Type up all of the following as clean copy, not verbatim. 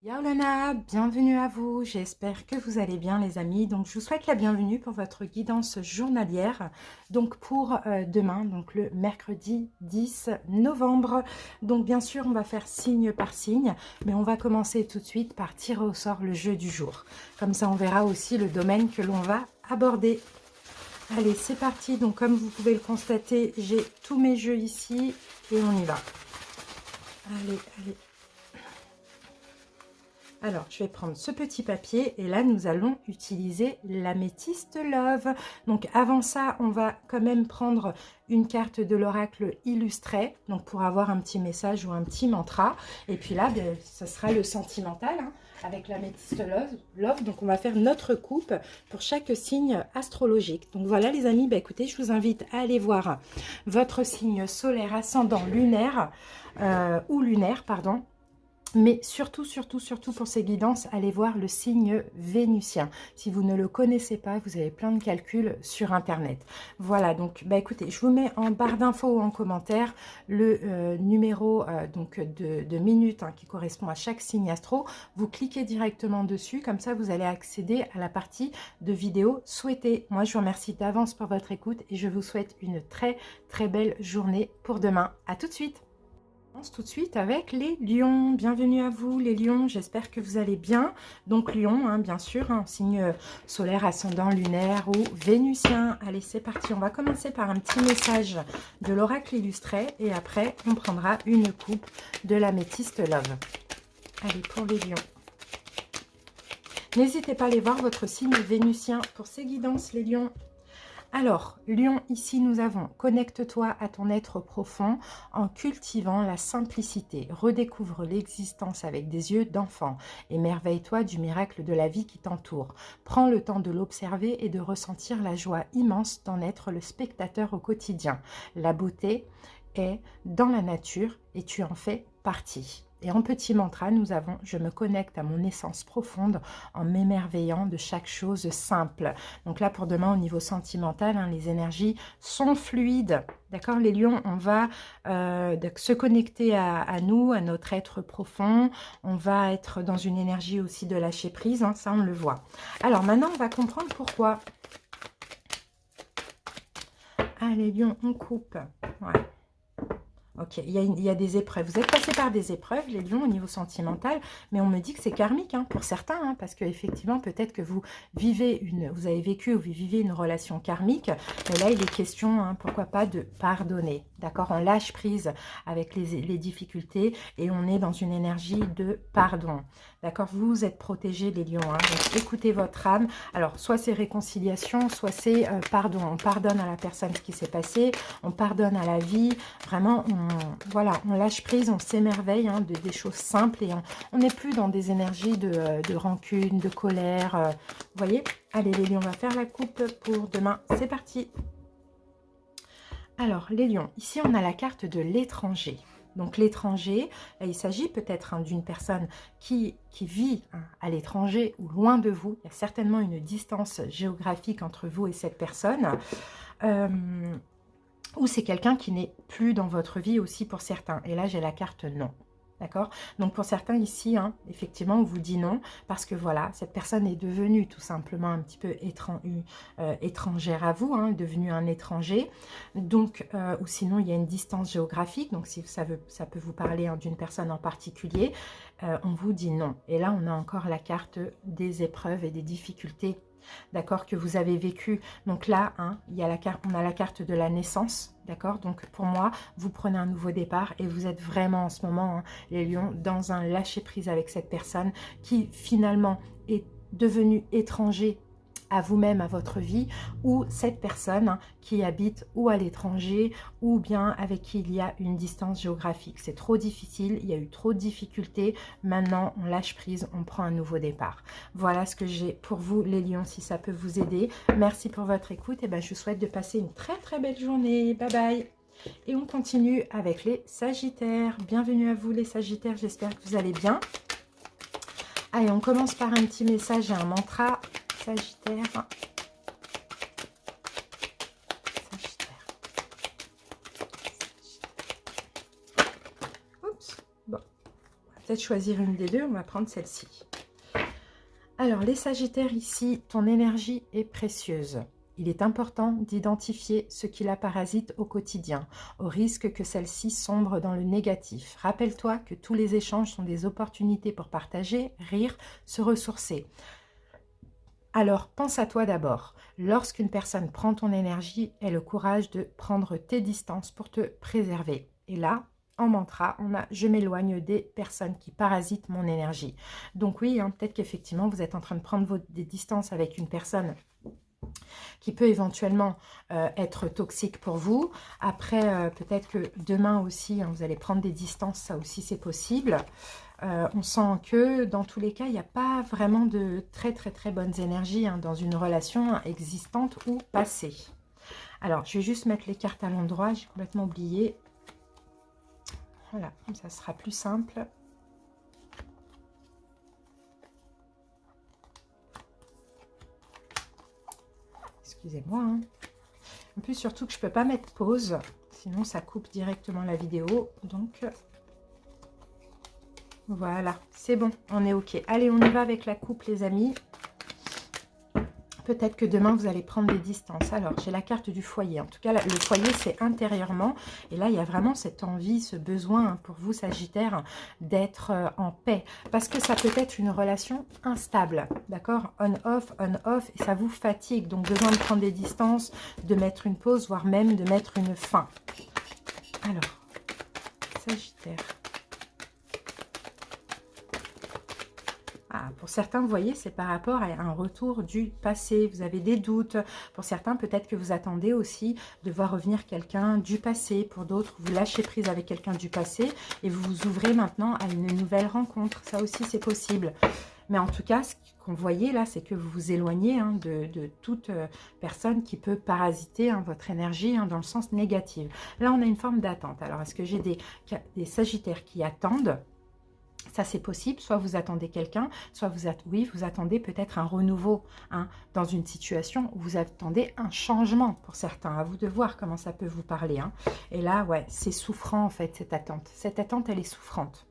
Yaolana, bienvenue à vous, j'espère que vous allez bien les amis. Donc je vous souhaite la bienvenue pour votre guidance journalière, donc pour demain, donc le mercredi 10 novembre. Donc bien sûr on va faire signe par signe, mais on va commencer tout de suite par tirer au sort le jeu du jour. Comme ça on verra aussi le domaine que l'on va aborder. Allez c'est parti, donc comme vous pouvez le constater, j'ai tous mes jeux ici et on y va. Allez, allez. Alors, je vais prendre ce petit papier et là, nous allons utiliser l'améthyste Love. Donc, avant ça, on va quand même prendre une carte de l'oracle illustrée, donc pour avoir un petit message ou un petit mantra. Et puis là, bien, ça sera le sentimental hein, avec l'améthyste Love. Donc, on va faire notre coupe pour chaque signe astrologique. Donc, voilà les amis, bah, écoutez, je vous invite à aller voir votre signe solaire, ascendant, lunaire ou lunaire, pardon. Mais surtout, surtout pour ces guidances, allez voir le signe vénusien. Si vous ne le connaissez pas, vous avez plein de calculs sur Internet. Voilà, donc bah écoutez, je vous mets en barre d'infos ou en commentaire le numéro donc de minutes hein, qui correspond à chaque signe astro. Vous cliquez directement dessus, comme ça vous allez accéder à la partie de vidéo souhaitée. Moi, je vous remercie d'avance pour votre écoute et je vous souhaite une très belle journée pour demain. À tout de suite! Tout de suite avec les lions. Bienvenue à vous les lions, j'espère que vous allez bien. Donc lion, hein, bien sûr, hein, signe solaire, ascendant, lunaire ou vénusien. Allez, c'est parti, on va commencer par un petit message de l'oracle illustré et après on prendra une coupe de l'améthyste Love. Allez, pour les lions. N'hésitez pas à aller voir votre signe vénusien pour ces guidances les lions. Alors, Lion, ici nous avons « Connecte-toi à ton être profond en cultivant la simplicité. Redécouvre l'existence avec des yeux d'enfant. Émerveille-toi du miracle de la vie qui t'entoure. Prends le temps de l'observer et de ressentir la joie immense d'en être le spectateur au quotidien. La beauté est dans la nature et tu en fais partie. » Et en petit mantra, nous avons « Je me connecte à mon essence profonde en m'émerveillant de chaque chose simple. » Donc là, pour demain, au niveau sentimental, hein, les énergies sont fluides. D'accord, les lions, on va se connecter à nous, à notre être profond. On va être dans une énergie aussi de lâcher prise, hein, ça on le voit. Alors maintenant, on va comprendre pourquoi. Ah, les lions, on coupe. Ouais. Ok, il y a des épreuves. Vous êtes passé par des épreuves, les lions, au niveau sentimental, mais on me dit que c'est karmique hein, pour certains, hein, parce qu'effectivement, peut-être que vous avez vécu ou vous vivez une relation karmique, mais là, il est question, hein, pourquoi pas, de pardonner. D'accord, on lâche prise avec les difficultés et on est dans une énergie de pardon. D'accord, vous êtes protégés, les lions. Hein, donc, écoutez votre âme. Alors, soit c'est réconciliation, soit c'est pardon. On pardonne à la personne ce qui s'est passé, on pardonne à la vie. Vraiment, voilà, on lâche prise, on s'émerveille hein, des choses simples et on n'est plus dans des énergies de rancune, de colère. Vous voyez? Allez, les lions, on va faire la coupe pour demain. C'est parti! Alors, les lions, ici, on a la carte de l'étranger. Donc, l'étranger, il s'agit peut-être hein, d'une personne qui vit hein, à l'étranger ou loin de vous. Il y a certainement une distance géographique entre vous et cette personne. Ou c'est quelqu'un qui n'est plus dans votre vie aussi pour certains. Et là, j'ai la carte non. D'accord? Donc, pour certains ici, hein, effectivement, on vous dit non parce que voilà, cette personne est devenue tout simplement un petit peu étrangère à vous, hein, devenue un étranger. Donc, ou sinon, il y a une distance géographique. Donc, si ça peut vous parler hein, d'une personne en particulier, on vous dit non. Et là, on a encore la carte des épreuves et des difficultés. D'accord, que vous avez vécu. Donc là, hein, il y a on a la carte de la naissance. D'accord, donc pour moi, vous prenez un nouveau départ et vous êtes vraiment en ce moment, hein, les lions, dans un lâcher-prise avec cette personne qui finalement est devenue étranger à vous-même, à votre vie, ou cette personne hein, qui habite ou à l'étranger ou bien avec qui il y a une distance géographique. C'est trop difficile, il y a eu trop de difficultés. Maintenant, on lâche prise, on prend un nouveau départ. Voilà ce que j'ai pour vous, les lions, si ça peut vous aider. Merci pour votre écoute et ben, je vous souhaite de passer une très belle journée. Bye bye. Et on continue avec les sagittaires. Bienvenue à vous les sagittaires, j'espère que vous allez bien. Allez, on commence par un petit message et un mantra. Sagittaire. Sagittaire. Oups. Bon. On va peut-être choisir une des deux. On va prendre celle-ci. Alors, les Sagittaires ici, ton énergie est précieuse. Il est important d'identifier ce qui la parasite au quotidien, au risque que celle-ci sombre dans le négatif. Rappelle-toi que tous les échanges sont des opportunités pour partager, rire, se ressourcer. Alors, pense à toi d'abord. Lorsqu'une personne prend ton énergie, aie le courage de prendre tes distances pour te préserver. Et là, en mantra, on a « je m'éloigne des personnes qui parasitent mon énergie ». Donc oui, hein, peut-être qu'effectivement, vous êtes en train de prendre des distances avec une personne qui peut éventuellement être toxique pour vous. Après, peut-être que demain aussi, hein, vous allez prendre des distances, ça aussi c'est possible. On sent que dans tous les cas, il n'y a pas vraiment de très bonnes énergies hein, dans une relation existante ou passée. Alors, je vais juste mettre les cartes à l'endroit, j'ai complètement oublié. Voilà, comme ça sera plus simple. Excusez-moi. Hein. En plus, surtout que je ne peux pas mettre pause, sinon ça coupe directement la vidéo. Donc, voilà, c'est bon, on est OK. Allez, on y va avec la coupe, les amis. Peut-être que demain, vous allez prendre des distances. Alors, j'ai la carte du foyer. En tout cas, le foyer, c'est intérieurement. Et là, il y a vraiment cette envie, ce besoin hein, pour vous, Sagittaire, d'être en paix. Parce que ça peut être une relation instable. D'accord? On-off, on-off. Et ça vous fatigue. Donc, besoin de prendre des distances, de mettre une pause, voire même de mettre une fin. Alors, Sagittaire. Ah, pour certains, vous voyez, c'est par rapport à un retour du passé. Vous avez des doutes. Pour certains, peut-être que vous attendez aussi de voir revenir quelqu'un du passé. Pour d'autres, vous lâchez prise avec quelqu'un du passé et vous vous ouvrez maintenant à une nouvelle rencontre. Ça aussi, c'est possible. Mais en tout cas, ce qu'on voyait là, c'est que vous vous éloignez hein, de toute personne qui peut parasiter hein, votre énergie hein, dans le sens négatif. Là, on a une forme d'attente. Alors, est-ce que j'ai des Sagittaires qui attendent ? Ça, c'est possible. Soit vous attendez quelqu'un, soit vous attendez peut-être un renouveau hein, dans une situation où vous attendez un changement pour certains. À vous de voir comment ça peut vous parler. Hein. Et là, ouais, c'est souffrant en fait, cette attente. Cette attente, elle est souffrante.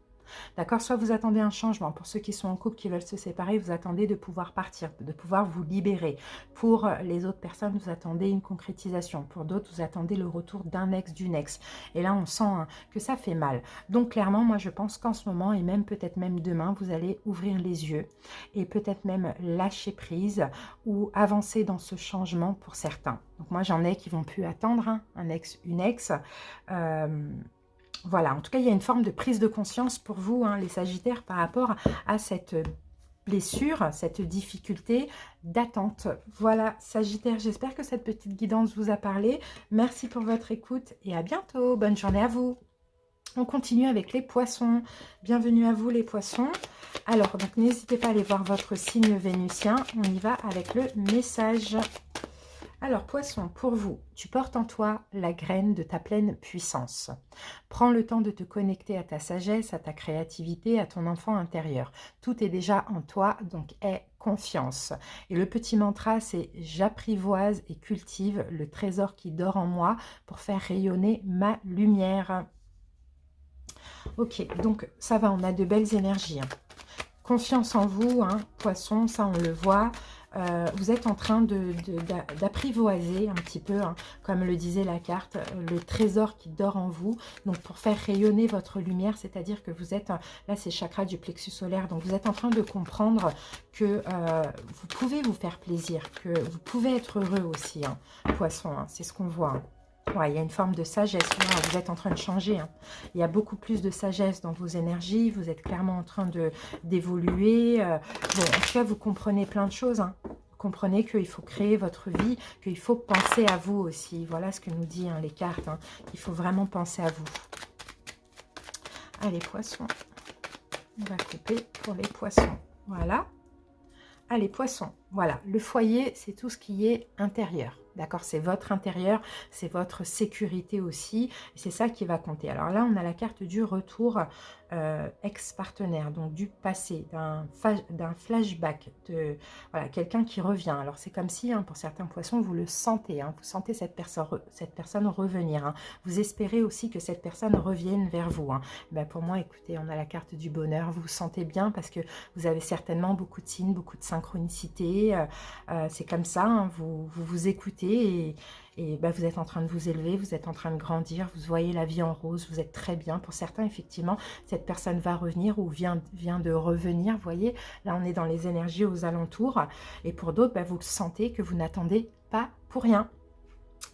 D'accord? Soit vous attendez un changement. Pour ceux qui sont en couple, qui veulent se séparer, vous attendez de pouvoir partir, de pouvoir vous libérer. Pour les autres personnes, vous attendez une concrétisation. Pour d'autres, vous attendez le retour d'un ex, d'une ex. Et là, on sent hein, que ça fait mal. Donc, clairement, moi, je pense qu'en ce moment, et même peut-être même demain, vous allez ouvrir les yeux et peut-être même lâcher prise ou avancer dans ce changement pour certains. Donc, moi, j'en ai qui vont plus attendre hein, un ex, une ex. Voilà, en tout cas, il y a une forme de prise de conscience pour vous, hein, les Sagittaires, par rapport à cette blessure, cette difficulté d'attente. Voilà, Sagittaire, j'espère que cette petite guidance vous a parlé. Merci pour votre écoute et à bientôt. Bonne journée à vous. On continue avec les poissons. Bienvenue à vous, les poissons. Alors, donc n'hésitez pas à aller voir votre signe vénusien. On y va avec le message. Alors, poisson, pour vous, tu portes en toi la graine de ta pleine puissance. Prends le temps de te connecter à ta sagesse, à ta créativité, à ton enfant intérieur. Tout est déjà en toi, donc aie confiance. Et le petit mantra, c'est « J'apprivoise et cultive le trésor qui dort en moi pour faire rayonner ma lumière ». Ok, donc ça va, on a de belles énergies. Hein. Confiance en vous, hein, poisson, ça on le voit. Vous êtes en train d'apprivoiser un petit peu, hein, comme le disait la carte, le trésor qui dort en vous. Donc, pour faire rayonner votre lumière, c'est-à-dire que vous êtes, là c'est chakra du plexus solaire, donc vous êtes en train de comprendre que vous pouvez vous faire plaisir, que vous pouvez être heureux aussi, hein, poisson, hein, c'est ce qu'on voit. Hein. Ouais, il y a une forme de sagesse, là, vous êtes en train de changer. Hein. Il y a beaucoup plus de sagesse dans vos énergies, vous êtes clairement en train d'évoluer. Bon, en tout cas, vous comprenez plein de choses. Hein. Vous comprenez qu'il faut créer votre vie, qu'il faut penser à vous aussi. Voilà ce que nous disent hein, les cartes. Hein. Il faut vraiment penser à vous. Allez, poissons. On va couper pour les poissons. Voilà. Allez, poissons. Voilà, le foyer, c'est tout ce qui est intérieur. D'accord, c'est votre intérieur, c'est votre sécurité aussi. C'est ça qui va compter. Alors là, on a la carte du retour ex-partenaire, donc du passé, d'un flashback, de voilà, quelqu'un qui revient. Alors c'est comme si, hein, pour certains poissons, vous le sentez, hein, vous sentez cette personne revenir. Hein. Vous espérez aussi que cette personne revienne vers vous. Hein. Ben, pour moi, écoutez, on a la carte du bonheur. Vous vous sentez bien parce que vous avez certainement beaucoup de signes, beaucoup de synchronicité. C'est comme ça, hein, vous écoutez et bah, vous êtes en train de vous élever, vous êtes en train de grandir, vous voyez la vie en rose, vous êtes très bien. Pour certains, effectivement, cette personne va revenir ou vient de revenir. Vous voyez, là, on est dans les énergies aux alentours. Et pour d'autres, bah, vous sentez que vous n'attendez pas pour rien.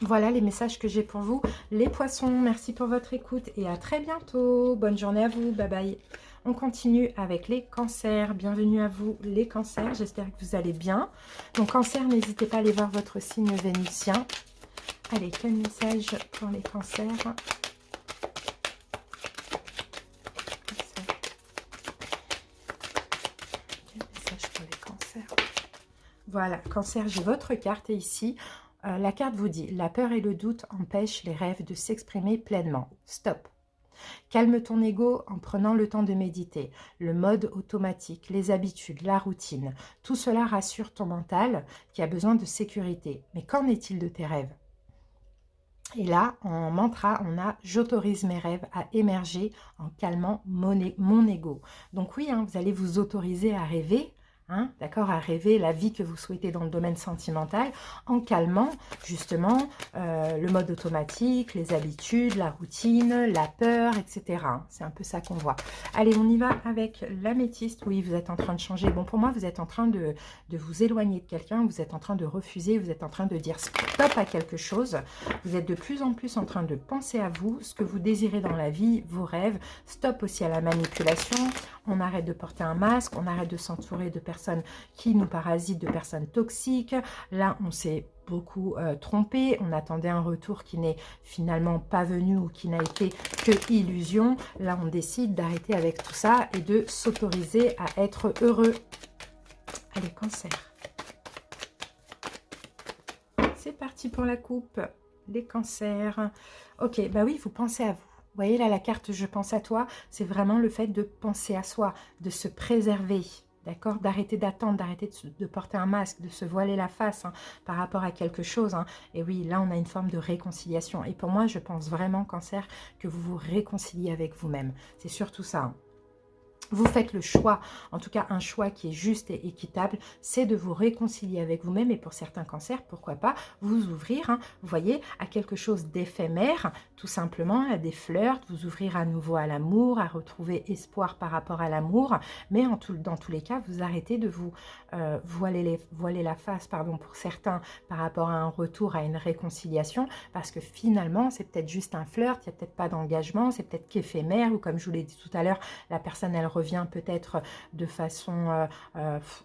Voilà les messages que j'ai pour vous, les poissons. Merci pour votre écoute et à très bientôt. Bonne journée à vous. Bye bye. On continue avec les cancers. Bienvenue à vous les cancers. J'espère que vous allez bien. Donc cancer, n'hésitez pas à aller voir votre signe vénusien. Allez, quel message pour les cancers? Quel message pour les cancers? Voilà, cancer, j'ai votre carte et ici, la carte vous dit « La peur et le doute empêchent les rêves de s'exprimer pleinement. Stop. Calme ton ego en prenant le temps de méditer. Le mode automatique, les habitudes, la routine, tout cela rassure ton mental qui a besoin de sécurité. Mais qu'en est-il de tes rêves ?» Et là, en mantra, on a « J'autorise mes rêves à émerger en calmant mon ego ». Donc oui, hein, vous allez vous autoriser à rêver, hein, d'accord, à rêver la vie que vous souhaitez dans le domaine sentimental, en calmant justement le mode automatique, les habitudes, la routine, la peur, etc. C'est un peu ça qu'on voit. Allez, on y va avec l'améthyste. Oui, vous êtes en train de changer. Bon, pour moi, vous êtes en train de vous éloigner de quelqu'un, vous êtes en train de refuser, vous êtes en train de dire stop à quelque chose. Vous êtes de plus en plus en train de penser à vous, ce que vous désirez dans la vie, vos rêves. Stop aussi à la manipulation. On arrête de porter un masque, on arrête de s'entourer de personnes qui nous parasitent, de personnes toxiques. Là, on s'est beaucoup trompé, on attendait un retour qui n'est finalement pas venu ou qui n'a été que illusion. Là, on décide d'arrêter avec tout ça et de s'autoriser à être heureux. Allez, cancer. C'est parti pour la coupe. Les cancers. Ok, bah oui, vous pensez à vous. Vous voyez là, la carte « Je pense à toi », c'est vraiment le fait de penser à soi, de se préserver. D'accord, d'arrêter d'attendre, d'arrêter de porter un masque, de se voiler la face hein, par rapport à quelque chose. Hein. Et oui, là, on a une forme de réconciliation. Et pour moi, je pense vraiment, cancer, que vous vous réconciliez avec vous-même. C'est surtout ça. Hein. Vous faites le choix, en tout cas un choix qui est juste et équitable, c'est de vous réconcilier avec vous-même et pour certains cancers, pourquoi pas vous ouvrir, hein, vous voyez, à quelque chose d'éphémère, tout simplement, à des flirts, vous ouvrir à nouveau à l'amour, à retrouver espoir par rapport à l'amour, mais dans tous les cas, vous arrêtez de vous voiler la face, pardon, pour certains, par rapport à un retour, à une réconciliation, parce que finalement, c'est peut-être juste un flirt, il n'y a peut-être pas d'engagement, c'est peut-être qu'éphémère, ou comme je vous l'ai dit tout à l'heure, la personne, elle revient peut-être de façon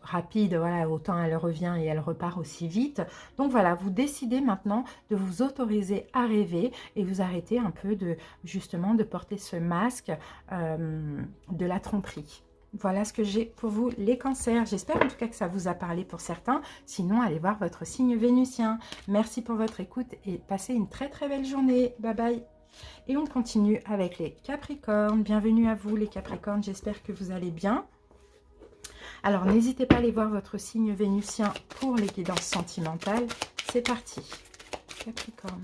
rapide, voilà, autant elle revient et elle repart aussi vite. Donc voilà, vous décidez maintenant de vous autoriser à rêver et vous arrêtez un peu justement de porter ce masque de la tromperie. Voilà ce que j'ai pour vous les cancers. J'espère en tout cas que ça vous a parlé pour certains. Sinon, allez voir votre signe vénusien. Merci pour votre écoute et passez une très très belle journée. Bye bye. Et on continue avec les Capricornes. Bienvenue à vous les Capricornes, j'espère que vous allez bien. Alors n'hésitez pas à aller voir votre signe vénusien pour les guidances sentimentales. C'est parti. Capricorne.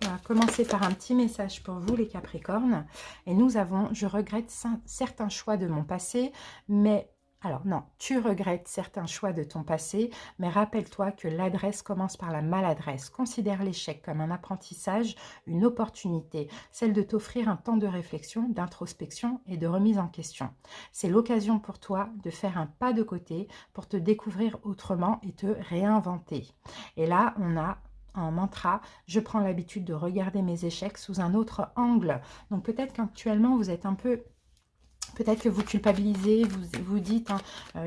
On va commencer par un petit message pour vous les Capricornes. Et nous avons, je regrette certains choix de mon passé, mais... Alors non, tu regrettes certains choix de ton passé, mais rappelle-toi que l'adresse commence par la maladresse. Considère l'échec comme un apprentissage, une opportunité, celle de t'offrir un temps de réflexion, d'introspection et de remise en question. C'est l'occasion pour toi de faire un pas de côté pour te découvrir autrement et te réinventer. Et là, on a en mantra, je prends l'habitude de regarder mes échecs sous un autre angle. Donc peut-être qu'actuellement, vous êtes un peu Peut-être que vous culpabilisez, vous dites, hein,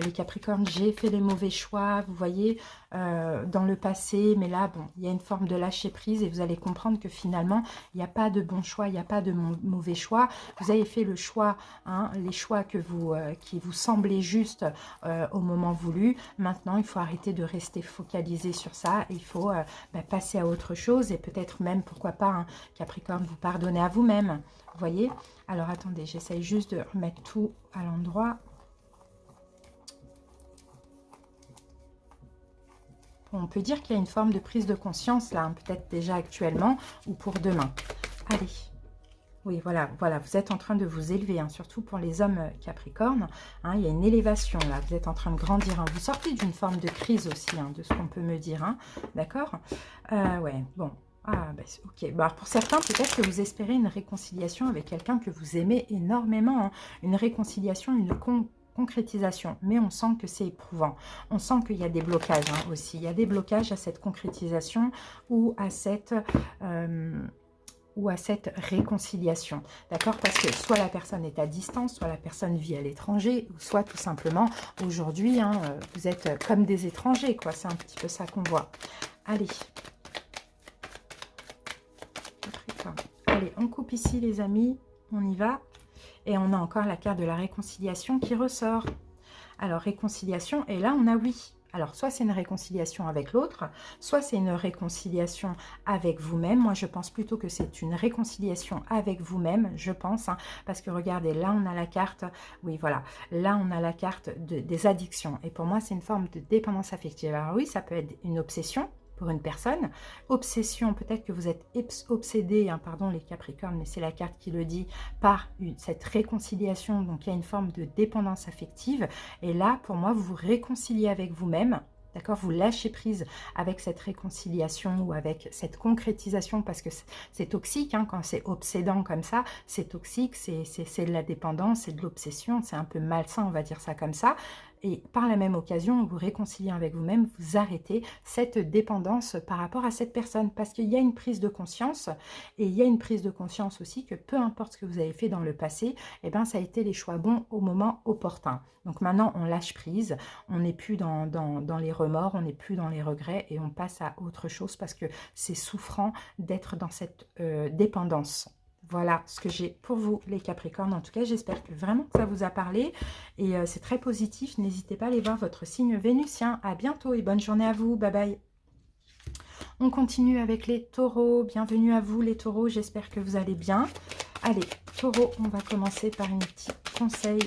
les Capricornes, j'ai fait les mauvais choix, vous voyez, dans le passé. Mais là, bon, il y a une forme de lâcher prise et vous allez comprendre que finalement, il n'y a pas de bon choix, il n'y a pas de mauvais choix. Vous avez fait le choix, hein, les choix que qui vous semblaient justes au moment voulu. Maintenant, il faut arrêter de rester focalisé sur ça. Il faut passer à autre chose et peut-être même, pourquoi pas, hein, Capricorne, vous pardonner à vous-même. Vous voyez? Alors, attendez, j'essaye juste de remettre tout à l'endroit. On peut dire qu'il y a une forme de prise de conscience, là, hein, peut-être déjà actuellement ou pour demain. Allez. Oui, voilà, voilà, vous êtes en train de vous élever, hein, surtout pour les hommes Capricornes. Hein, il y a une élévation, là, vous êtes en train de grandir. Hein. Vous sortez d'une forme de crise aussi, hein, de ce qu'on peut me dire. Hein, d'accord? Ouais, bon. Ah, bah, ok. Bah, alors pour certains, peut-être que vous espérez une réconciliation avec quelqu'un que vous aimez énormément. Hein. Une réconciliation, une concrétisation. Mais on sent que c'est éprouvant. On sent qu'il y a des blocages hein, aussi. Il y a des blocages à cette concrétisation ou à cette réconciliation. D'accord? Parce que soit la personne est à distance, soit la personne vit à l'étranger, ou soit tout simplement, aujourd'hui, hein, vous êtes comme des étrangers, quoi. C'est un petit peu ça qu'on voit. Allez. Allez, on coupe ici, les amis. On y va. Et on a encore la carte de la réconciliation qui ressort. Alors, réconciliation, et là, on a oui. Alors, soit c'est une réconciliation avec l'autre, soit c'est une réconciliation avec vous-même. Moi, je pense plutôt que c'est une réconciliation avec vous-même, je pense. Hein, parce que regardez, là, on a la carte, oui, voilà. Là, on a la carte des addictions. Et pour moi, c'est une forme de dépendance affective. Alors oui, ça peut être une obsession pour une personne. Obsession, peut-être que vous êtes obsédé, hein, pardon les Capricornes, mais c'est la carte qui le dit, par cette réconciliation. Donc, il y a une forme de dépendance affective. Et là, pour moi, vous vous réconciliez avec vous-même. D'accord, vous lâchez prise avec cette réconciliation ou avec cette concrétisation parce que c'est toxique, hein, quand c'est obsédant comme ça, c'est toxique, c'est de la dépendance, c'est de l'obsession, c'est un peu malsain, on va dire ça comme ça. Et par la même occasion, vous réconciliez avec vous-même, vous arrêtez cette dépendance par rapport à cette personne. Parce qu'il y a une prise de conscience, et il y a une prise de conscience aussi que peu importe ce que vous avez fait dans le passé, eh ben, ça a été les choix bons au moment opportun. Donc maintenant, on lâche prise, on n'est plus dans les remords, on n'est plus dans les regrets, et on passe à autre chose parce que c'est souffrant d'être dans cette dépendance. Voilà ce que j'ai pour vous, les Capricornes. En tout cas, j'espère que vraiment ça vous a parlé. Et c'est très positif. N'hésitez pas à aller voir votre signe vénusien. À bientôt et bonne journée à vous. Bye bye. On continue avec les taureaux. Bienvenue à vous, les taureaux. J'espère que vous allez bien. Allez, taureau, on va commencer par une petite conseil.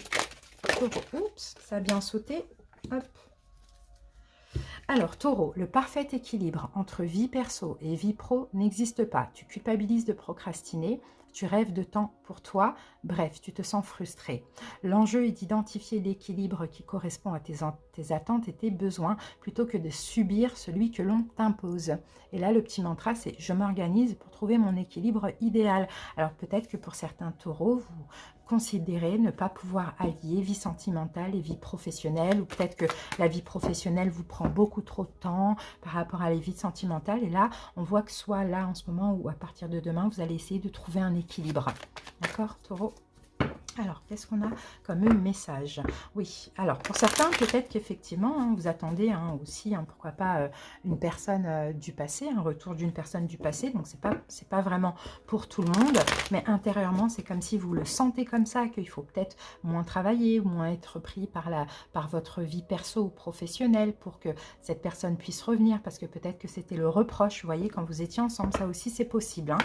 Taureau, oups, ça a bien sauté. Hop. Alors, taureau, le parfait équilibre entre vie perso et vie pro n'existe pas. Tu culpabilises de procrastiner. Tu rêves de temps pour toi, bref, tu te sens frustré. L'enjeu est d'identifier l'équilibre qui correspond à tes attentes et tes besoins plutôt que de subir celui que l'on t'impose. Et là, le petit mantra, c'est « je m'organise pour trouver mon équilibre idéal ». Alors peut-être que pour certains taureaux, vous considérez ne pas pouvoir allier vie sentimentale et vie professionnelle, ou peut-être que la vie professionnelle vous prend beaucoup trop de temps par rapport à la vie sentimentale. Et là, on voit que soit là en ce moment ou à partir de demain, vous allez essayer de trouver un équilibre. D'accord, taureau? Alors, qu'est-ce qu'on a comme message? Oui, alors pour certains, peut-être qu'effectivement, hein, vous attendez hein, aussi, hein, pourquoi pas, une personne du passé, un retour d'une personne du passé. Donc, c'est pas vraiment pour tout le monde, mais intérieurement, c'est comme si vous le sentez comme ça, qu'il faut peut-être moins travailler, moins être pris par votre vie perso ou professionnelle pour que cette personne puisse revenir, parce que peut-être que c'était le reproche, vous voyez, quand vous étiez ensemble, ça aussi, c'est possible. Hein.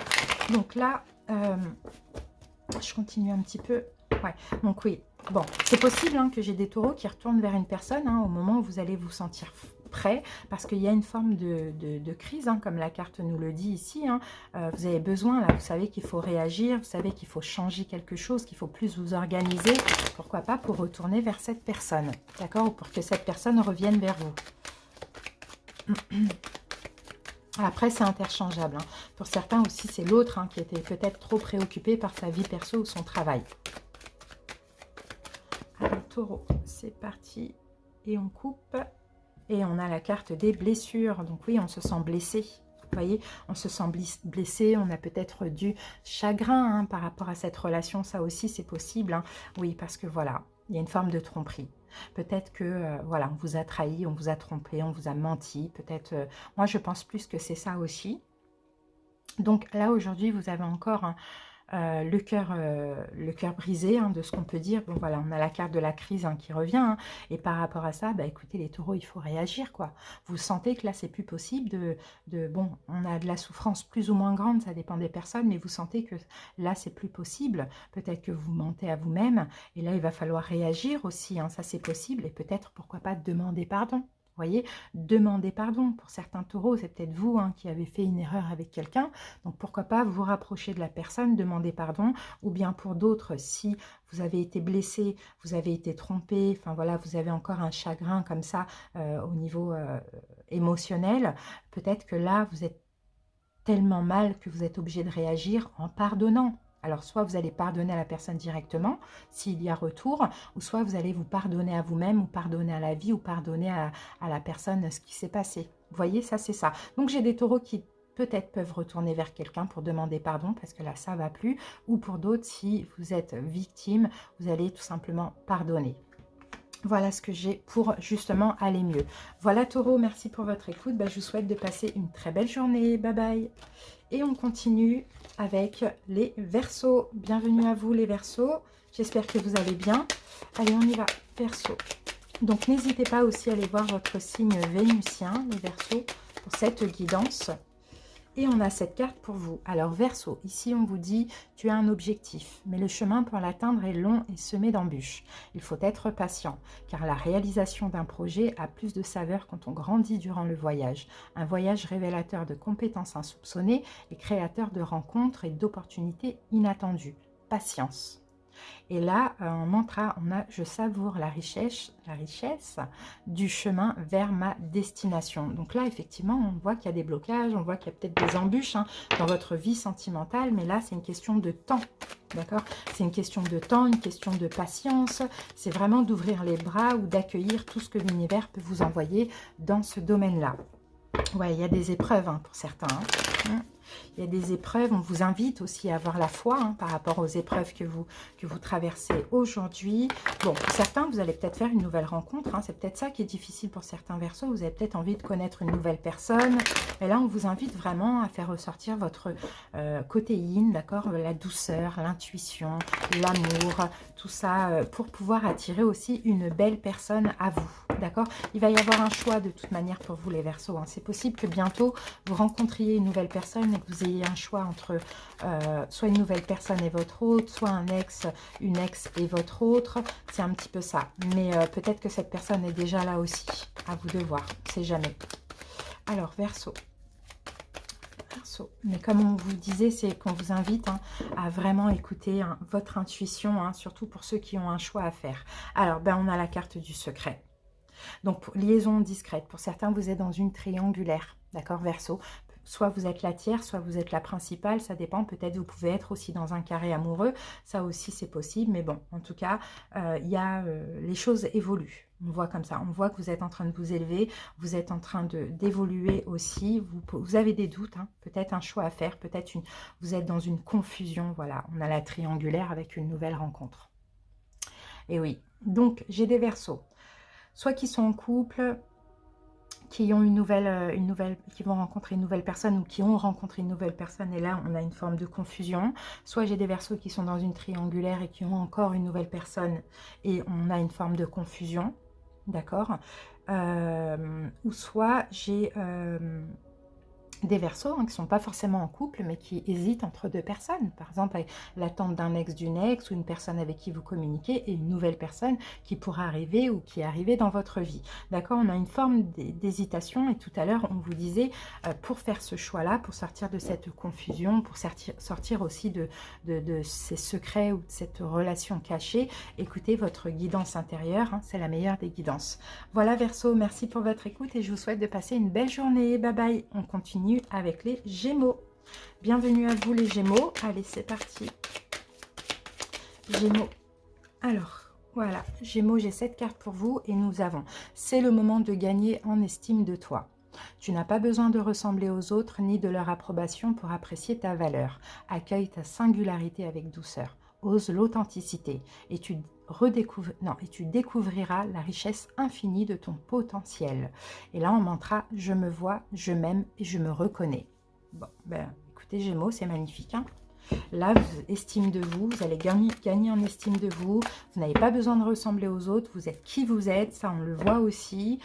Donc là, je continue un petit peu. Ouais, donc oui, bon, c'est possible hein, que j'ai des taureaux qui retournent vers une personne hein, au moment où vous allez vous sentir prêt, parce qu'il y a une forme de crise, hein, comme la carte nous le dit ici. Hein. Vous avez besoin, là, vous savez qu'il faut réagir, vous savez qu'il faut changer quelque chose, qu'il faut plus vous organiser, pourquoi pas, pour retourner vers cette personne, d'accord, ou pour que cette personne revienne vers vous. Après, c'est interchangeable. Hein. Pour certains aussi, c'est l'autre hein, qui était peut-être trop préoccupé par sa vie perso ou son travail. Allez, taureau, c'est parti. Et on coupe. Et on a la carte des blessures. Donc oui, on se sent blessé. Vous voyez, on se sent blessé, on a peut-être du chagrin hein, par rapport à cette relation. Ça aussi, c'est possible. Hein. Oui, parce que voilà, il y a une forme de tromperie. Peut-être que, voilà, on vous a trahi, on vous a trompé, on vous a menti. Peut-être, moi, je pense plus que c'est ça aussi. Donc là, aujourd'hui, vous avez encore le cœur brisé, hein, de ce qu'on peut dire. Bon, voilà, on a la carte de la crise hein, qui revient. Hein, et par rapport à ça, bah, écoutez, les taureaux, il faut réagir, quoi. Vous sentez que là, c'est plus possible bon, on a de la souffrance plus ou moins grande, ça dépend des personnes, mais vous sentez que là, c'est plus possible. Peut-être que vous mentez à vous-même. Et là, il va falloir réagir aussi. Hein, ça, c'est possible. Et peut-être, pourquoi pas, demander pardon. Vous voyez, demander pardon. Pour certains taureaux, c'est peut-être vous hein, qui avez fait une erreur avec quelqu'un. Donc, pourquoi pas vous rapprocher de la personne, demander pardon. Ou bien pour d'autres, si vous avez été blessé, vous avez été trompé, enfin voilà, vous avez encore un chagrin comme ça au niveau émotionnel, peut-être que là, vous êtes tellement mal que vous êtes obligé de réagir en pardonnant. Alors, soit vous allez pardonner à la personne directement, s'il y a retour, ou soit vous allez vous pardonner à vous-même, ou pardonner à la vie, ou pardonner à la personne ce qui s'est passé. Vous voyez, ça, c'est ça. Donc, j'ai des taureaux qui peut-être peuvent retourner vers quelqu'un pour demander pardon, parce que là, ça ne va plus. Ou pour d'autres, si vous êtes victime, vous allez tout simplement pardonner. Voilà ce que j'ai pour justement aller mieux. Voilà Taureau, merci pour votre écoute. Je vous souhaite de passer une très belle journée. Bye bye. Et on continue avec les Verseaux. Bienvenue à vous les Verseaux. J'espère que vous allez bien. Allez, on y va. Verseaux. Donc n'hésitez pas aussi à aller voir votre signe vénusien, les Verseaux, pour cette guidance. Et on a cette carte pour vous. Alors Verseau, ici on vous dit, tu as un objectif, mais le chemin pour l'atteindre est long et semé d'embûches. Il faut être patient, car la réalisation d'un projet a plus de saveur quand on grandit durant le voyage. Un voyage révélateur de compétences insoupçonnées et créateur de rencontres et d'opportunités inattendues. Patience. Et là, en mantra, on a « Je savoure la richesse du chemin vers ma destination ». Donc là, effectivement, on voit qu'il y a des blocages, on voit qu'il y a peut-être des embûches hein, dans votre vie sentimentale, mais là, c'est une question de temps, d'accord? C'est une question de temps, une question de patience. C'est vraiment d'ouvrir les bras ou d'accueillir tout ce que l'univers peut vous envoyer dans ce domaine-là. Ouais, il y a des épreuves hein, pour certains. Hein. Il y a des épreuves, on vous invite aussi à avoir la foi hein, par rapport aux épreuves que vous traversez aujourd'hui. Bon, pour certains, vous allez peut-être faire une nouvelle rencontre. Hein, c'est peut-être ça qui est difficile pour certains Verseaux. Vous avez peut-être envie de connaître une nouvelle personne. Et là, on vous invite vraiment à faire ressortir votre côté yin, d'accord? La douceur, l'intuition, l'amour, tout ça, pour pouvoir attirer aussi une belle personne à vous. D'accord? Il va y avoir un choix de toute manière pour vous les Verseaux. Hein. C'est possible que bientôt, vous rencontriez une nouvelle personne et que vous ayez un choix entre soit une nouvelle personne et votre autre, soit un ex, une ex et votre autre. C'est un petit peu ça. Mais peut-être que cette personne est déjà là aussi. À vous de voir. On ne sait jamais. Alors, Verseau. Mais comme on vous disait, c'est qu'on vous invite hein, à vraiment écouter hein, votre intuition, hein, surtout pour ceux qui ont un choix à faire. Alors, on a la carte du secret. Donc, liaison discrète. Pour certains, vous êtes dans une triangulaire, d'accord, Verseau. Soit vous êtes la tierce, soit vous êtes la principale, ça dépend. Peut-être vous pouvez être aussi dans un carré amoureux, ça aussi c'est possible. Mais bon, en tout cas, les choses évoluent. On voit comme ça, on voit que vous êtes en train de vous élever, vous êtes en train d'évoluer aussi. Vous avez des doutes, hein, peut-être un choix à faire, peut-être vous êtes dans une confusion. Voilà, on a la triangulaire avec une nouvelle rencontre. Et oui, donc j'ai des Verseaux. Soit qui sont en couple, qui ont qui vont rencontrer une nouvelle personne ou qui ont rencontré une nouvelle personne et là on a une forme de confusion. Soit j'ai des Verseaux qui sont dans une triangulaire et qui ont encore une nouvelle personne et on a une forme de confusion, d'accord, ou soit j'ai des Verseaux hein, qui ne sont pas forcément en couple, mais qui hésitent entre deux personnes. Par exemple, l'attente d'un ex, d'une ex, ou une personne avec qui vous communiquez, et une nouvelle personne qui pourra arriver ou qui est arrivée dans votre vie. D'accord? On a une forme d'hésitation, et tout à l'heure, on vous disait, pour faire ce choix-là, pour sortir de cette confusion, pour sortir aussi de ces secrets ou de cette relation cachée, écoutez votre guidance intérieure, hein, c'est la meilleure des guidances. Voilà Verseau, merci pour votre écoute, et je vous souhaite de passer une belle journée. Bye bye, on continue avec les Gémeaux. Bienvenue à vous les Gémeaux. Allez, c'est parti. Gémeaux. Alors, voilà. Gémeaux, j'ai 7 cartes pour vous et nous avons. C'est le moment de gagner en estime de toi. Tu n'as pas besoin de ressembler aux autres ni de leur approbation pour apprécier ta valeur. Accueille ta singularité avec douceur. Ose l'authenticité et tu découvriras la richesse infinie de ton potentiel. Et là, on montrera « Je me vois, je m'aime et je me reconnais ». Bon, ben, écoutez, Gémeaux, c'est magnifique, hein. Là, vous estime de vous, vous allez gagner en estime de vous. Vous n'avez pas besoin de ressembler aux autres. Vous êtes qui vous êtes, ça on le voit aussi.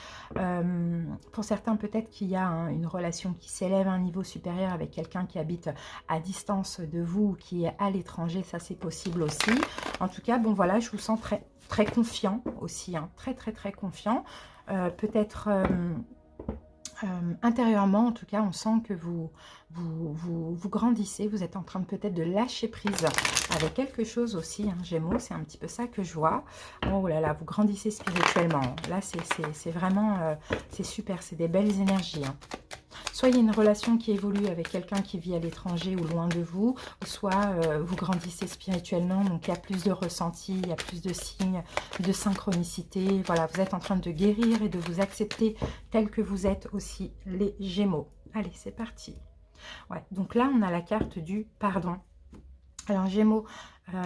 Pour certains, peut-être qu'il y a une relation qui s'élève à un niveau supérieur avec quelqu'un qui habite à distance de vous, qui est à l'étranger, ça c'est possible aussi. En tout cas, bon voilà, je vous sens très, très confiant aussi, hein, très très très confiant. Peut-être... intérieurement, en tout cas, on sent que vous grandissez, vous êtes en train de peut-être de lâcher prise avec quelque chose aussi, hein, Gémeaux, c'est un petit peu ça que je vois. Oh là là, vous grandissez spirituellement. Là, c'est vraiment, c'est super, c'est des belles énergies, hein. Soit il y a une relation qui évolue avec quelqu'un qui vit à l'étranger ou loin de vous, ou soit vous grandissez spirituellement, donc il y a plus de ressenti, il y a plus de signes de synchronicité. Voilà, vous êtes en train de guérir et de vous accepter tel que vous êtes aussi, les Gémeaux. Allez, c'est parti. Ouais, donc là, on a la carte du pardon. Alors, Gémeaux,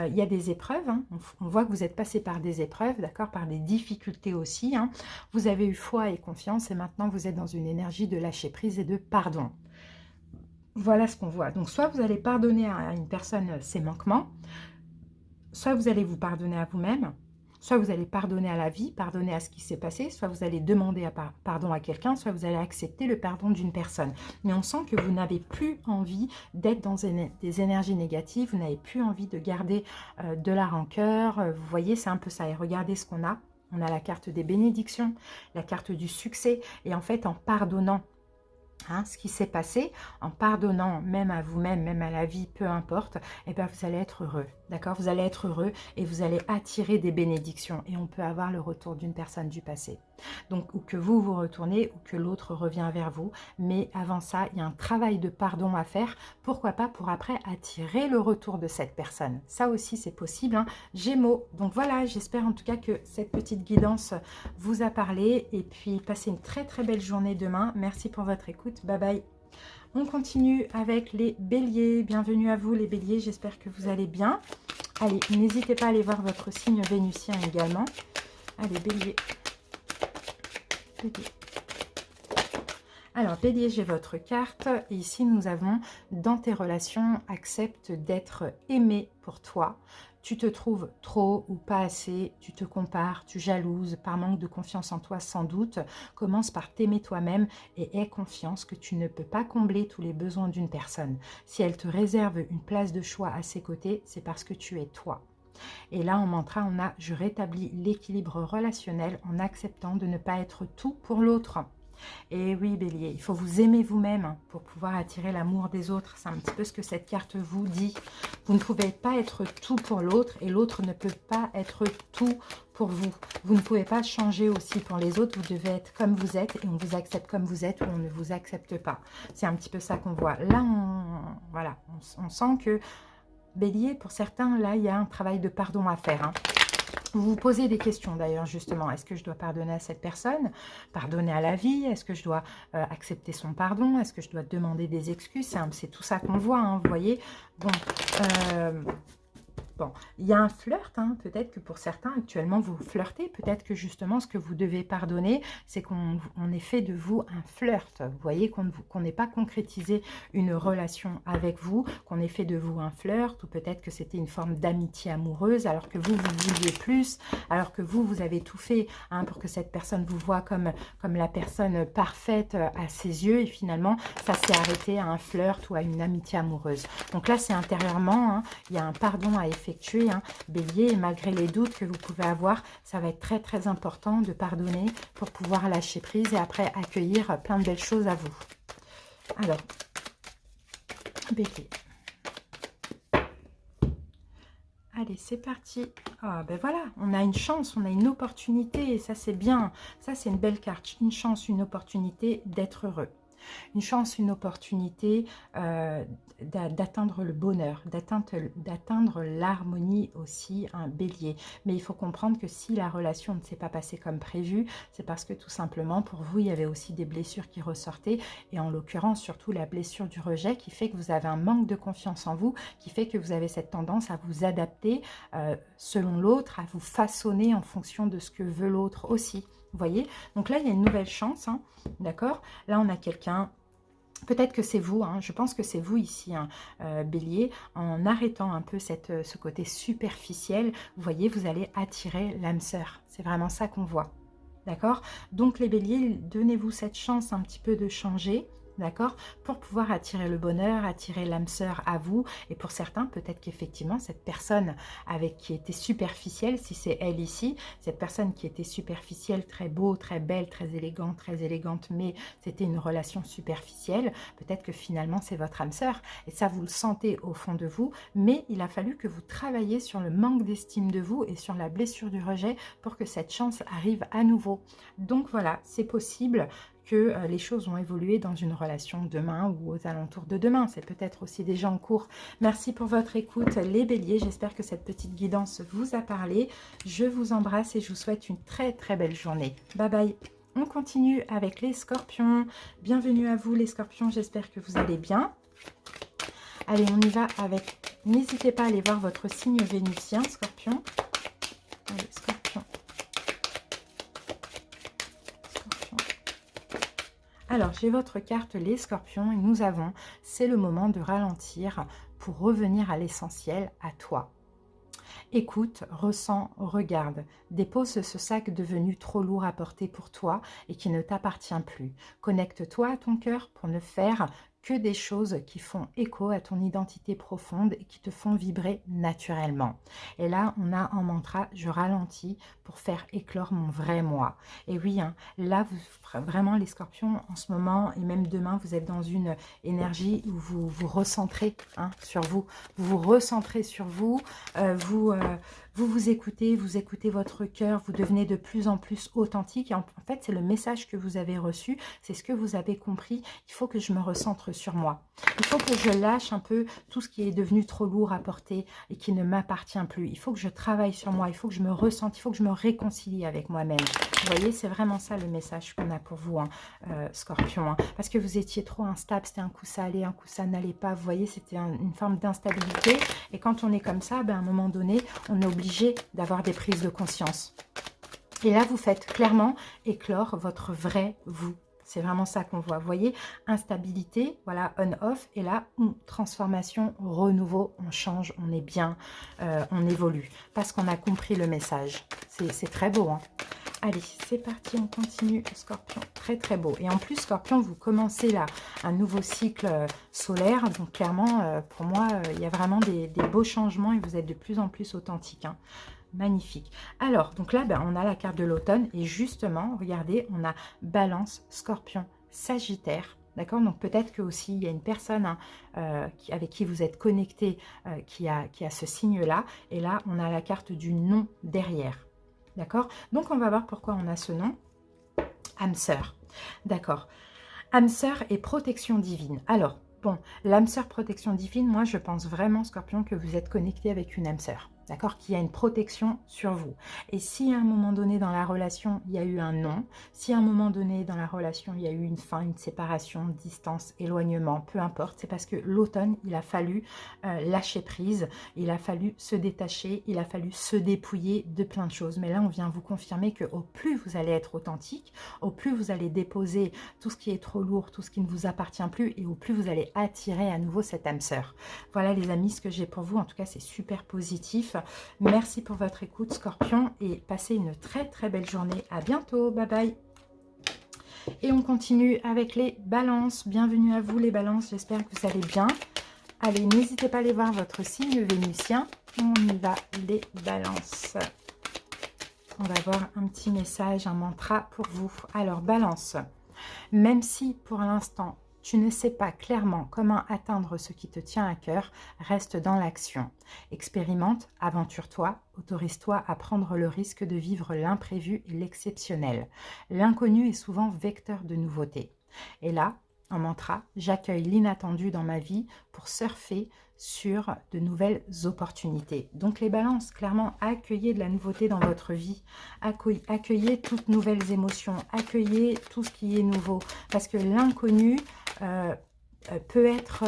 il y a des épreuves, hein. On voit que vous êtes passé par des épreuves, d'accord, par des difficultés aussi, hein. Vous avez eu foi et confiance et maintenant vous êtes dans une énergie de lâcher prise et de pardon. Voilà ce qu'on voit. Donc, soit vous allez pardonner à une personne ses manquements, soit vous allez vous pardonner à vous-même, soit vous allez pardonner à la vie, pardonner à ce qui s'est passé, soit vous allez demander pardon à quelqu'un, soit vous allez accepter le pardon d'une personne. Mais on sent que vous n'avez plus envie d'être dans des énergies négatives, vous n'avez plus envie de garder de la rancœur. Vous voyez, c'est un peu ça. Et regardez ce qu'on a. On a la carte des bénédictions, la carte du succès. Et en fait, en pardonnant, hein, ce qui s'est passé, en pardonnant même à vous-même, même à la vie, peu importe, et bien vous allez être heureux, d'accord? Vous allez être heureux et vous allez attirer des bénédictions et on peut avoir le retour d'une personne du passé. Donc, ou que vous vous retournez ou que l'autre revient vers vous, mais avant ça, il y a un travail de pardon à faire, pourquoi pas pour après attirer le retour de cette personne. Ça aussi, c'est possible, hein. Gémeaux. Donc voilà, j'espère en tout cas que cette petite guidance vous a parlé et puis passez une très très belle journée demain. Merci pour votre écoute. Bye bye. On continue avec les béliers. Bienvenue à vous les béliers, j'espère que vous allez bien. Allez, n'hésitez pas à aller voir votre signe vénusien également. Allez, bélier. Bélier. Alors, bélier, j'ai votre carte. Et ici, nous avons, dans tes relations, accepte d'être aimé pour toi. Tu te trouves trop ou pas assez, tu te compares, tu jalouses, par manque de confiance en toi sans doute. Commence par t'aimer toi-même et aie confiance que tu ne peux pas combler tous les besoins d'une personne. Si elle te réserve une place de choix à ses côtés, c'est parce que tu es toi. Et là, en mantra, on a « Je rétablis l'équilibre relationnel en acceptant de ne pas être tout pour l'autre ». Et oui, bélier, il faut vous aimer vous-même pour pouvoir attirer l'amour des autres. C'est un petit peu ce que cette carte vous dit. Vous ne pouvez pas être tout pour l'autre et l'autre ne peut pas être tout pour vous. Vous ne pouvez pas changer aussi pour les autres. Vous devez être comme vous êtes et on vous accepte comme vous êtes ou on ne vous accepte pas. C'est un petit peu ça qu'on voit. Là, voilà, on sent que, bélier, pour certains, là, il y a un travail de pardon à faire, hein. Vous vous posez des questions d'ailleurs justement, est-ce que je dois pardonner à cette personne, pardonner à la vie, est-ce que je dois accepter son pardon, est-ce que je dois demander des excuses, c'est tout ça qu'on voit, hein, vous voyez. Bon, il y a un flirt, hein, peut-être que pour certains actuellement vous flirtez, peut-être que justement ce que vous devez pardonner, c'est qu'on ait fait de vous un flirt, vous voyez, qu'on n'ait pas concrétisé une relation avec vous, qu'on ait fait de vous un flirt, ou peut-être que c'était une forme d'amitié amoureuse, alors que vous vouliez plus, alors que vous avez tout fait, hein, pour que cette personne vous voit comme la personne parfaite à ses yeux, et finalement ça s'est arrêté à un flirt ou à une amitié amoureuse. Donc là c'est intérieurement, hein, il y a un pardon à effectuer, hein, bélier, et malgré les doutes que vous pouvez avoir, ça va être très très important de pardonner pour pouvoir lâcher prise et après accueillir plein de belles choses à vous. Alors, bélier. Allez, c'est parti. Ah, ben voilà, on a une chance, on a une opportunité, et ça c'est bien. Ça c'est une belle carte, une chance, une opportunité d'être heureux. Une chance, une opportunité d'atteindre le bonheur, d'atteindre l'harmonie aussi, un bélier. Mais il faut comprendre que si la relation ne s'est pas passée comme prévu, c'est parce que tout simplement pour vous, il y avait aussi des blessures qui ressortaient. Et en l'occurrence, surtout la blessure du rejet qui fait que vous avez un manque de confiance en vous, qui fait que vous avez cette tendance à vous adapter selon l'autre, à vous façonner en fonction de ce que veut l'autre aussi. Vous voyez? Donc là, il y a une nouvelle chance, hein, d'accord? Là, on a quelqu'un, peut-être que c'est vous, hein, je pense que c'est vous ici, hein, bélier, en arrêtant un peu ce côté superficiel, vous voyez, vous allez attirer l'âme sœur. C'est vraiment ça qu'on voit, d'accord? Donc les béliers, donnez-vous cette chance un petit peu de changer, d'accord, pour pouvoir attirer le bonheur, attirer l'âme sœur à vous. Et pour certains, peut-être qu'effectivement, cette personne qui était superficielle, si c'est elle ici, cette personne qui était superficielle, très beau, très belle, très élégante, mais c'était une relation superficielle, peut-être que finalement, c'est votre âme sœur. Et ça, vous le sentez au fond de vous, mais il a fallu que vous travailliez sur le manque d'estime de vous et sur la blessure du rejet pour que cette chance arrive à nouveau. Donc voilà, c'est possible que les choses vont évoluer dans une relation demain ou aux alentours de demain. C'est peut-être aussi déjà en cours. Merci pour votre écoute, les béliers. J'espère que cette petite guidance vous a parlé. Je vous embrasse et je vous souhaite une très très belle journée. Bye bye. On continue avec les scorpions. Bienvenue à vous les scorpions, j'espère que vous allez bien. Allez, on y va avec... N'hésitez pas à aller voir votre signe vénusien, scorpion. Allez, scorpion. Alors, j'ai votre carte, les scorpions, et nous avons, c'est le moment de ralentir pour revenir à l'essentiel, à toi. Écoute, ressens, regarde. Dépose ce sac devenu trop lourd à porter pour toi et qui ne t'appartient plus. Connecte-toi à ton cœur pour ne faire que des choses qui font écho à ton identité profonde et qui te font vibrer naturellement. Et là, on a un mantra, je ralentis pour faire éclore mon vrai moi. Et oui, hein, là, vraiment les scorpions, en ce moment, et même demain, vous êtes dans une énergie où vous vous recentrez sur vous. Vous vous recentrez sur vous, vous écoutez votre cœur, vous devenez de plus en plus authentique. Et en fait, c'est le message que vous avez reçu, c'est ce que vous avez compris. Il faut que je me recentre sur moi. Il faut que je lâche un peu tout ce qui est devenu trop lourd à porter et qui ne m'appartient plus. Il faut que je travaille sur moi, il faut que je me ressente, il faut que je me réconcilie avec moi-même. Vous voyez, c'est vraiment ça le message qu'on a pour vous, hein, scorpion. Hein, parce que vous étiez trop instable, c'était un coup ça allait, un coup ça n'allait pas. Vous voyez, c'était une forme d'instabilité. Et quand on est comme ça, ben, à un moment donné, on est obligé d'avoir des prises de conscience. Et là, vous faites clairement éclore votre vrai vous. C'est vraiment ça qu'on voit. Vous voyez, instabilité, voilà, on-off. Et là, transformation, renouveau, on change, on est bien, on évolue. Parce qu'on a compris le message. C'est très beau, hein. Allez, c'est parti, on continue. Scorpion, très très beau. Et en plus, Scorpion, vous commencez là un nouveau cycle solaire. Donc clairement, pour moi, il y a vraiment des beaux changements et vous êtes de plus en plus authentique, hein. Magnifique. Alors, donc là, ben, on a la carte de l'automne et justement, regardez, on a Balance, Scorpion, Sagittaire. D'accord? Donc peut-être que aussi il y a une personne, hein, avec qui vous êtes connecté qui a ce signe-là. Et là, on a la carte du nom derrière. D'accord? Donc on va voir pourquoi on a ce nom. Âme sœur. D'accord. Âme sœur et protection divine. Alors, bon, l'âme sœur protection divine, moi je pense vraiment, Scorpion, que vous êtes connecté avec une âme sœur. D'accord, qu'il y a une protection sur vous. Et si à un moment donné dans la relation, il y a eu un non, si à un moment donné dans la relation, il y a eu une fin, une séparation, distance, éloignement, peu importe, c'est parce que l'automne, il a fallu lâcher prise, il a fallu se détacher, il a fallu se dépouiller de plein de choses. Mais là, on vient vous confirmer que au plus vous allez être authentique, au plus vous allez déposer tout ce qui est trop lourd, tout ce qui ne vous appartient plus, et au plus vous allez attirer à nouveau cette âme sœur. Voilà les amis, ce que j'ai pour vous. En tout cas, c'est super positif. Merci pour votre écoute, Scorpion, et passez une très très belle journée. À bientôt, bye bye. Et on continue avec les balances. Bienvenue à vous les balances, j'espère que vous allez bien. Allez, n'hésitez pas à aller voir votre signe vénusien. On y va, les balances. On va voir un petit message, un mantra pour vous. Alors, balance, même si pour l'instant, tu ne sais pas clairement comment atteindre ce qui te tient à cœur, reste dans l'action. Expérimente, aventure-toi, autorise-toi à prendre le risque de vivre l'imprévu et l'exceptionnel. L'inconnu est souvent vecteur de nouveauté. Et là, en mantra, j'accueille l'inattendu dans ma vie pour surfer sur de nouvelles opportunités. Donc les balances, clairement, accueillez de la nouveauté dans votre vie, accueillez toutes nouvelles émotions, accueillez tout ce qui est nouveau, parce que l'inconnu peut être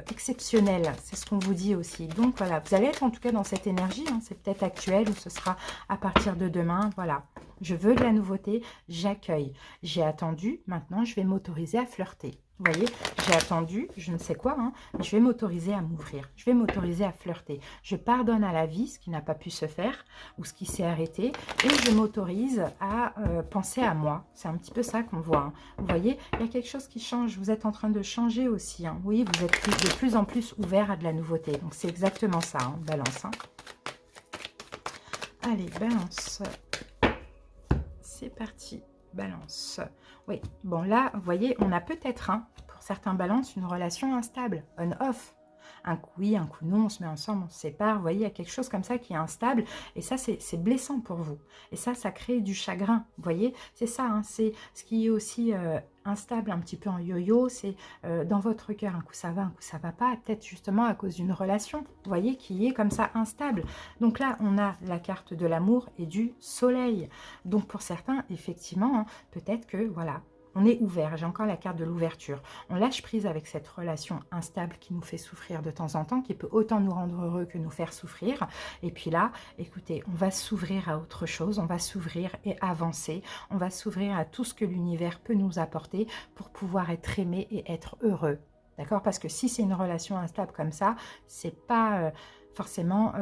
exceptionnel, c'est ce qu'on vous dit aussi. Donc voilà, vous allez être en tout cas dans cette énergie, hein, c'est peut-être actuel ou ce sera à partir de demain, voilà. Je veux de la nouveauté, j'accueille. J'ai attendu, maintenant je vais m'autoriser à flirter. Vous voyez, j'ai attendu, je ne sais quoi, hein, mais je vais m'autoriser à m'ouvrir. Je vais m'autoriser à flirter. Je pardonne à la vie ce qui n'a pas pu se faire ou ce qui s'est arrêté. Et je m'autorise à penser à moi. C'est un petit peu ça qu'on voit. Hein. Vous voyez, il y a quelque chose qui change. Vous êtes en train de changer aussi. Hein. Oui, vous êtes de plus en plus ouvert à de la nouveauté. Donc, c'est exactement ça, hein, balance. Hein. Allez, balance. C'est parti, balance. Oui, bon là, vous voyez, on a peut-être, hein, pour certains balances, une relation instable, on-off. Un coup oui, un coup non, on se met ensemble, on se sépare. Vous voyez, il y a quelque chose comme ça qui est instable. Et ça, c'est blessant pour vous. Et ça crée du chagrin. Vous voyez, c'est ça. Hein, c'est ce qui est aussi instable, un petit peu en yo-yo. C'est dans votre cœur, un coup ça va, un coup ça va pas. Peut-être justement à cause d'une relation, vous voyez, qui est comme ça instable. Donc là, on a la carte de l'amour et du soleil. Donc pour certains, effectivement, hein, peut-être que, voilà, on est ouvert, j'ai encore la carte de l'ouverture. On lâche prise avec cette relation instable qui nous fait souffrir de temps en temps, qui peut autant nous rendre heureux que nous faire souffrir. Et puis là, écoutez, on va s'ouvrir à autre chose, on va s'ouvrir et avancer. On va s'ouvrir à tout ce que l'univers peut nous apporter pour pouvoir être aimé et être heureux. D'accord? Parce que si c'est une relation instable comme ça, c'est pas forcément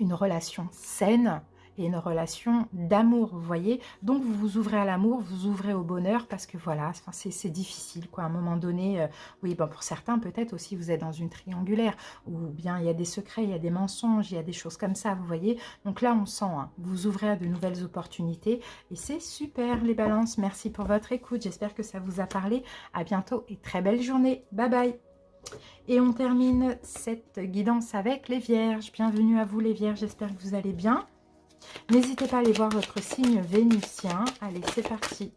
une relation saine, et une relation d'amour, vous voyez. Donc, vous vous ouvrez à l'amour, vous ouvrez au bonheur, parce que voilà, c'est difficile, quoi. À un moment donné, oui, bon, pour certains, peut-être aussi, vous êtes dans une triangulaire, ou bien il y a des secrets, il y a des mensonges, il y a des choses comme ça, vous voyez. Donc là, on sent, hein, vous ouvrez à de nouvelles opportunités, et c'est super, les balances. Merci pour votre écoute, j'espère que ça vous a parlé. À bientôt, et très belle journée. Bye bye. Et on termine cette guidance avec les vierges. Bienvenue à vous, les vierges, j'espère que vous allez bien. N'hésitez pas à aller voir votre signe vénitien. Allez, c'est parti.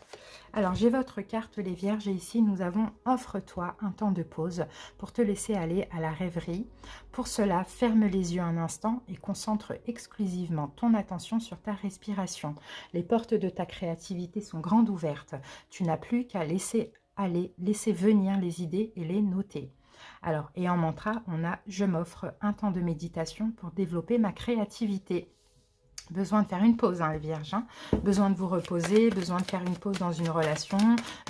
Alors, j'ai votre carte, les vierges, et ici, nous avons « Offre-toi un temps de pause pour te laisser aller à la rêverie. Pour cela, ferme les yeux un instant et concentre exclusivement ton attention sur ta respiration. Les portes de ta créativité sont grandes ouvertes. Tu n'as plus qu'à laisser aller, laisser venir les idées et les noter. » Alors, et en mantra, on a « Je m'offre un temps de méditation pour développer ma créativité. » Besoin de faire une pause, hein, les vierges. Hein. Besoin de vous reposer, besoin de faire une pause dans une relation,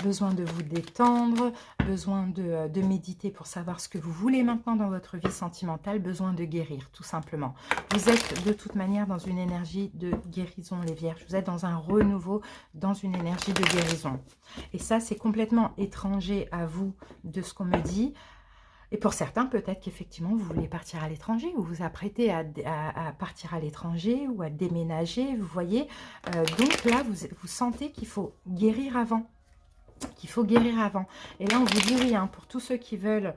besoin de vous détendre, besoin de méditer pour savoir ce que vous voulez maintenant dans votre vie sentimentale, besoin de guérir, tout simplement. Vous êtes de toute manière dans une énergie de guérison, les vierges. Vous êtes dans un renouveau, dans une énergie de guérison. Et ça, c'est complètement étranger à vous de ce qu'on me dit. Et pour certains, peut-être qu'effectivement, vous voulez partir à l'étranger, vous vous apprêtez à partir à l'étranger ou à déménager, vous voyez. Donc là, vous sentez qu'il faut guérir avant. Et là, on vous dit oui, hein, pour tous ceux qui veulent,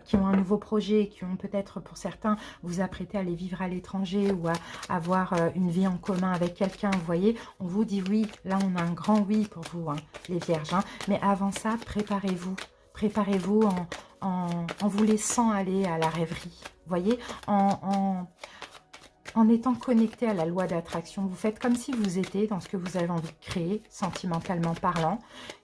qui ont un nouveau projet, qui ont peut-être pour certains vous apprêter à aller vivre à l'étranger ou à avoir une vie en commun avec quelqu'un, vous voyez, on vous dit oui. Là, on a un grand oui pour vous, hein, les vierges. Hein. Mais avant ça, préparez-vous. Préparez-vous en vous laissant aller à la rêverie. Vous voyez, en étant connecté à la loi d'attraction. Vous faites comme si vous étiez dans ce que vous avez envie de créer, sentimentalement parlant.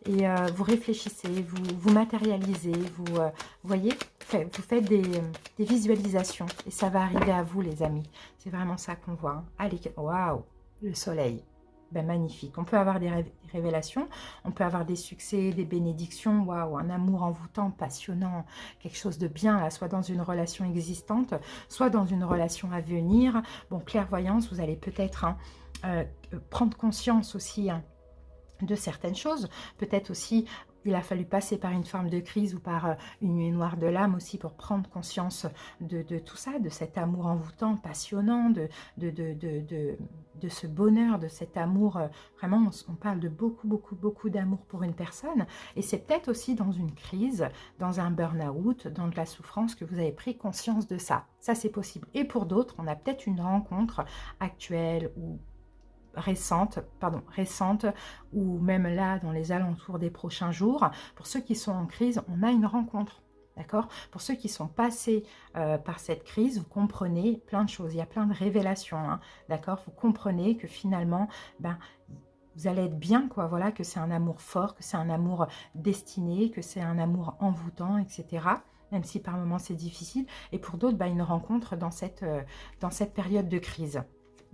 Et vous réfléchissez, vous matérialisez, vous voyez, vous faites des visualisations. Et ça va arriver à vous, les amis. C'est vraiment ça qu'on voit. Hein. Allez, waouh, le soleil. Ben, magnifique. On peut avoir des révélations, on peut avoir des succès, des bénédictions, waouh, un amour envoûtant, passionnant, quelque chose de bien, là, soit dans une relation existante, soit dans une relation à venir. Bon, clairvoyance, vous allez peut-être prendre conscience aussi de certaines choses, peut-être aussi il a fallu passer par une forme de crise ou par une nuit noire de l'âme aussi pour prendre conscience de tout ça, de cet amour envoûtant, passionnant, de ce bonheur, de cet amour. Vraiment, on parle de beaucoup d'amour pour une personne. Et c'est peut-être aussi dans une crise, dans un burn-out, dans de la souffrance que vous avez pris conscience de ça. Ça, c'est possible. Et pour d'autres, on a peut-être une rencontre actuelle ou récente, ou même là, dans les alentours des prochains jours. Pour ceux qui sont en crise, on a une rencontre. D'accord? Pour ceux qui sont passés par cette crise, vous comprenez plein de choses. Il y a plein de révélations. Hein, d'accord? Vous comprenez que finalement, ben, vous allez être bien, quoi. Voilà, que c'est un amour fort, que c'est un amour destiné, que c'est un amour envoûtant, etc. Même si par moments c'est difficile. Et pour d'autres, ben, une rencontre dans cette période de crise.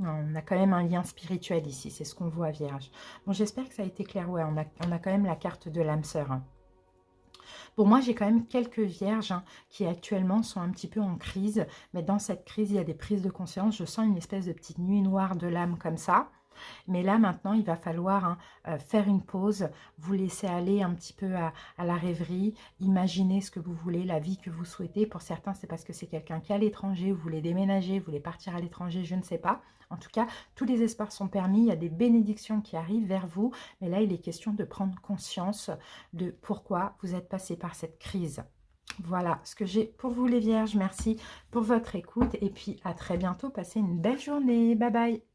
On a quand même un lien spirituel ici. C'est ce qu'on voit, Vierge. Bon, j'espère que ça a été clair. Ouais, on a quand même la carte de l'âme sœur. Hein. Pour moi, j'ai quand même quelques vierges qui actuellement sont un petit peu en crise. Mais dans cette crise, il y a des prises de conscience. Je sens une espèce de petite nuit noire de l'âme comme ça. Mais là, maintenant, il va falloir faire une pause, vous laisser aller un petit peu à la rêverie, imaginer ce que vous voulez, la vie que vous souhaitez. Pour certains, c'est parce que c'est quelqu'un qui est à l'étranger, vous voulez déménager, vous voulez partir à l'étranger, je ne sais pas. En tout cas, tous les espoirs sont permis, il y a des bénédictions qui arrivent vers vous. Mais là, il est question de prendre conscience de pourquoi vous êtes passé par cette crise. Voilà ce que j'ai pour vous les vierges. Merci pour votre écoute et puis à très bientôt. Passez une belle journée. Bye bye.